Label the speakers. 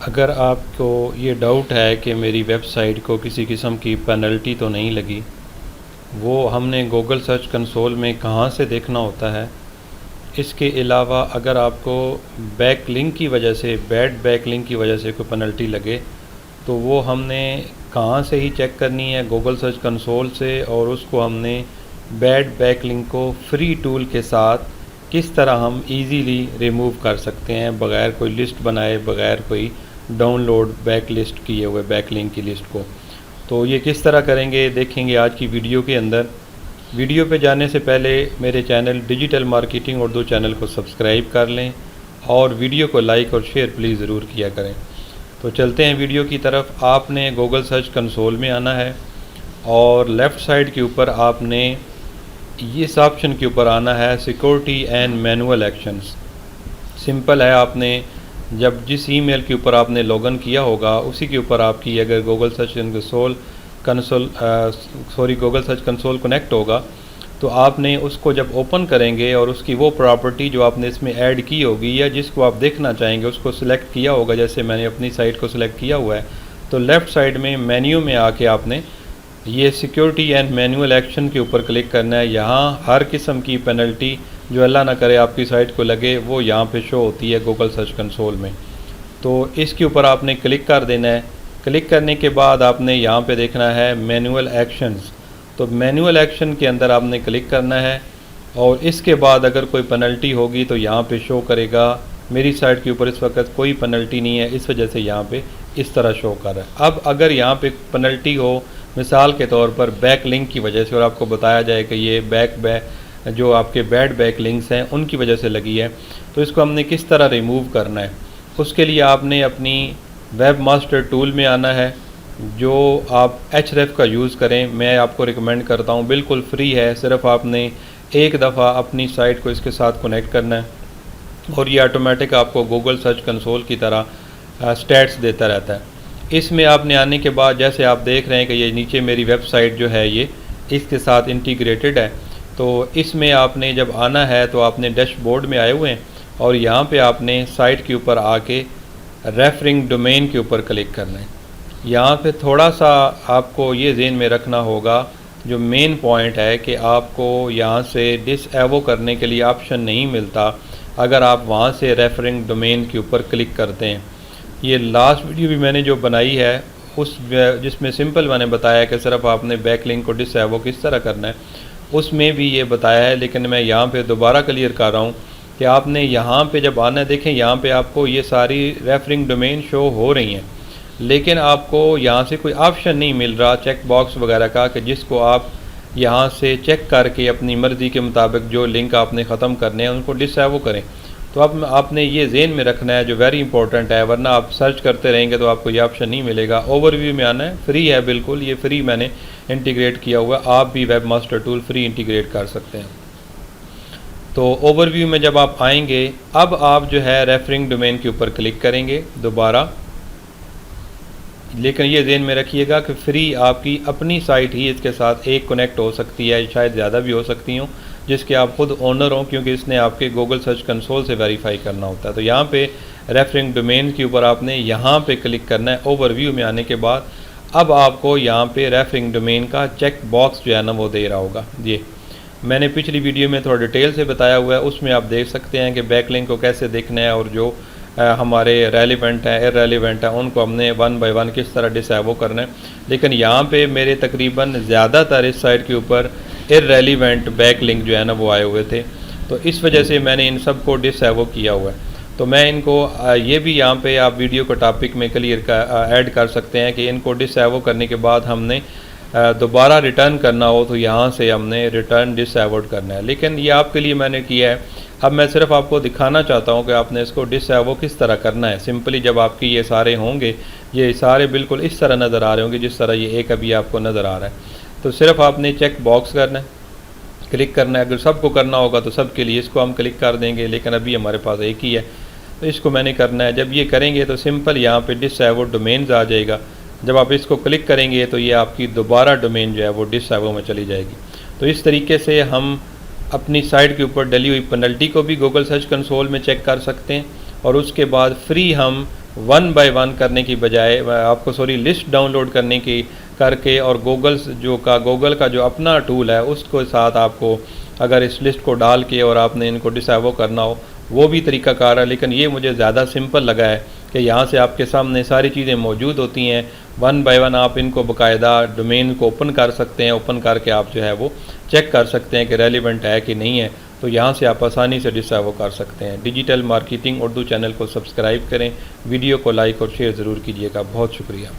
Speaker 1: अगर आपको ये डाउट है कि मेरी वेबसाइट को किसी किस्म की पेनल्टी तो नहीं लगी, वो हमने गूगल सर्च कंसोल में कहाँ से देखना होता है। इसके अलावा अगर आपको बैकलिंक की वजह से, बैड बैकलिंक की वजह से कोई पेनल्टी लगे, तो वो हमने कहाँ से ही चेक करनी है, गूगल सर्च कंसोल से। और उसको हमने बैड बैकलिंक को फ्री टूल के साथ किस तरह हम इजीली रिमूव कर सकते हैं, बग़ैर कोई लिस्ट बनाए, बग़ैर कोई डाउनलोड बैक लिस्ट किए हुए बैकलिंक की लिस्ट को। तो ये किस तरह करेंगे देखेंगे आज की वीडियो के अंदर। वीडियो पे जाने से पहले मेरे channel digital marketing Urdu channel को सब्सक्राइब कर लें और वीडियो को लाइक और शेयर प्लीज़ ज़रूर किया करें। तो चलते हैं वीडियो की तरफ। आपने गूगल सर्च कंसोल में आना है और लेफ़्ट साइड के ऊपर आपने इस ऑप्शन के ऊपर आना है, security and manual actions. Simple है, आपने जब जिस ईमेल के ऊपर आपने लॉगिन किया होगा उसी के ऊपर आपकी अगर Google search Google search console connect होगा, तो आपने उसको जब ओपन करेंगे और उसकी वो प्रॉपर्टी जो आपने इसमें ऐड की होगी या जिसको आप देखना चाहेंगे उसको सिलेक्ट किया होगा, जैसे मैंने अपनी साइट को सिलेक्ट किया हुआ है, तो लेफ़्ट साइड में मेन्यू में आके आपने ये सिक्योरिटी एंड मैनुअल एक्शन के ऊपर क्लिक करना है। यहाँ हर किस्म की पेनल्टी जो अल्लाह ना करे आपकी साइट को लगे वो यहाँ पे शो होती है गूगल सर्च कंसोल में। तो इसके ऊपर आपने क्लिक कर देना है। क्लिक करने के बाद आपने यहाँ पे देखना है मैनुअल एक्शंस। तो मैनुअल एक्शन के अंदर आपने क्लिक करना है और इसके बाद अगर कोई पेनल्टी होगी तो यहाँ पे शो करेगा। मेरी साइट के ऊपर इस वक्त कोई पेनल्टी नहीं है, इस वजह से यहाँ पे इस तरह शो कर रहा है। अब अगर यहाँ पे पेनल्टी हो, मिसाल के तौर पर बैक लिंक की वजह से, और आपको बताया जाए कि ये जो आपके बैड बैक लिंक्स हैं उनकी वजह से लगी है, तो इसको हमने किस तरह रिमूव करना है। उसके लिए आपने अपनी वेब मास्टर टूल में आना है, जो आप href का यूज़ करें। मैं आपको रिकमेंड करता हूँ, बिल्कुल फ्री है। सिर्फ आपने एक दफ़ा अपनी साइट को इसके साथ कनेक्ट करना है और ये ऑटोमेटिक आपको गूगल सर्च कंसोल की तरह स्टैट्स देता रहता है। इसमें आपने आने के बाद जैसे आप देख रहे हैं कि ये नीचे मेरी वेबसाइट जो है ये इसके साथ इंटीग्रेटेड है। तो इसमें आपने जब आना है तो आपने डैशबोर्ड में आए हुए हैं और यहाँ पे आपने साइट के ऊपर आके रेफरिंग डोमेन के ऊपर क्लिक करना है। यहाँ पे थोड़ा सा आपको ये ज़हन में रखना होगा, जो मेन पॉइंट है कि आपको यहाँ से डिसएबो करने के लिए ऑप्शन नहीं मिलता अगर आप वहाँ से रेफरिंग डोमेन के ऊपर क्लिक करते हैं। ये लास्ट वीडियो भी मैंने जो बनाई है जिसमें सिंपल मैंने बताया कि सिर्फ आपने बैकलिंक को डिसएबो किस तरह करना है, उसमें भी ये बताया है। लेकिन मैं यहाँ पे दोबारा क्लियर कर रहा हूँ कि आपने यहाँ पे जब आना है, देखें यहाँ पे आपको ये सारी रेफरिंग डोमेन शो हो रही हैं, लेकिन आपको यहाँ से कोई ऑप्शन नहीं मिल रहा चेक बॉक्स वगैरह का कि जिसको आप यहाँ से चेक करके अपनी मर्ज़ी के मुताबिक जो लिंक आपने ख़त्म करने हैं उनको डिसएबो करें। तो अब आपने ये ज़हन में रखना है, जो वेरी इंपॉर्टेंट है, वरना आप सर्च करते रहेंगे तो आपको ये ऑप्शन नहीं मिलेगा। ओवरव्यू में आना है, फ्री है बिल्कुल, ये फ्री मैंने इंटीग्रेट किया हुआ। आप भी web master tool free integrate कर सकते हैं। तो ओवरव्यू में जब आप आएंगे, अब आप जो है रेफरिंग डोमेन के ऊपर क्लिक करेंगे दोबारा। लेकिन ये ज़हन में रखिएगा कि फ्री आपकी अपनी साइट ही इसके साथ एक कनेक्ट हो सकती है, शायद ज़्यादा भी हो सकती हूँ, जिसके आप खुद ओनर हों, क्योंकि इसने आपके गूगल सर्च कंसोल से वेरीफाई करना होता है। तो यहाँ पे रेफरिंग डोमेन के ऊपर आपने यहाँ पे क्लिक करना है। ओवरव्यू में आने के बाद अब आपको यहाँ पे रेफरिंग डोमेन का चेक बॉक्स जो है ना वो दे रहा होगा। ये मैंने पिछली वीडियो में थोड़ा डिटेल से बताया हुआ है, उसमें आप देख सकते हैं कि बैकलिंक को कैसे देखना है और जो हमारे रेलिवेंट हैं, इररेलिवेंट हैं, उनको हमने वन बाय वन किस तरह डिसएबो करना है। लेकिन यहाँ पे मेरे तकरीबन ज़्यादातर इस साइट के ऊपर इररेलिवेंट बैकलिंक जो है ना वो आए हुए थे, तो इस वजह से मैंने इन सब को डिसएबो किया हुआ है। तो मैं इनको ये भी यहाँ पे आप वीडियो को टॉपिक में क्लियर ऐड कर सकते हैं कि इनको डिसएबो करने के बाद हमने दोबारा रिटर्न करना हो तो यहाँ से हमने रिटर्न डिसएबोड करना है। लेकिन ये आपके लिए मैंने किया है। अब मैं सिर्फ आपको दिखाना चाहता हूँ कि आपने इसको डिसएबो किस तरह करना है। सिंपली जब आपके ये सारे होंगे, ये सारे बिल्कुल इस तरह नज़र आ रहे होंगे जिस तरह ये एक अभी आपको नज़र आ रहा है। तो सिर्फ आपने चेक बॉक्स करना है, क्लिक करना है। अगर सबको करना होगा तो सबके लिए इसको हम क्लिक कर देंगे, लेकिन अभी हमारे पास एक ही है तो इसको मैंने करना है। जब ये करेंगे तो सिंपल यहाँ पे डिसएबो डोमेन्स आ जाएगा। जब आप इसको क्लिक करेंगे तो ये आपकी दोबारा डोमेन जो है वो डिसएबो में चली जाएगी। तो इस तरीके से हम अपनी साइट के ऊपर डली हुई पेनल्टी को भी गूगल सर्च कंसोल में चेक कर सकते हैं और उसके बाद फ्री हम वन बाय वन करने की बजाय आपको लिस्ट डाउनलोड करने की करके, और गूगल का जो अपना टूल है उसको साथ आपको अगर इस लिस्ट को डाल के और आपने इनको डिसेबल करना हो, वो भी तरीक़ाकार है। लेकिन ये मुझे ज़्यादा सिंपल लगा है कि यहाँ से आपके सामने सारी चीज़ें मौजूद होती हैं, वन बाय वन आप इनको बाकायदा डोमेन को ओपन कर सकते हैं। ओपन करके आप जो है वो चेक कर सकते हैं कि रेलिवेंट है कि नहीं है, तो यहाँ से आप आसानी से डिसेबल कर सकते हैं। डिजिटल मार्केटिंग उर्दू चैनल को सब्सक्राइब करें, वीडियो को लाइक और शेयर ज़रूर कीजिएगा। बहुत शुक्रिया।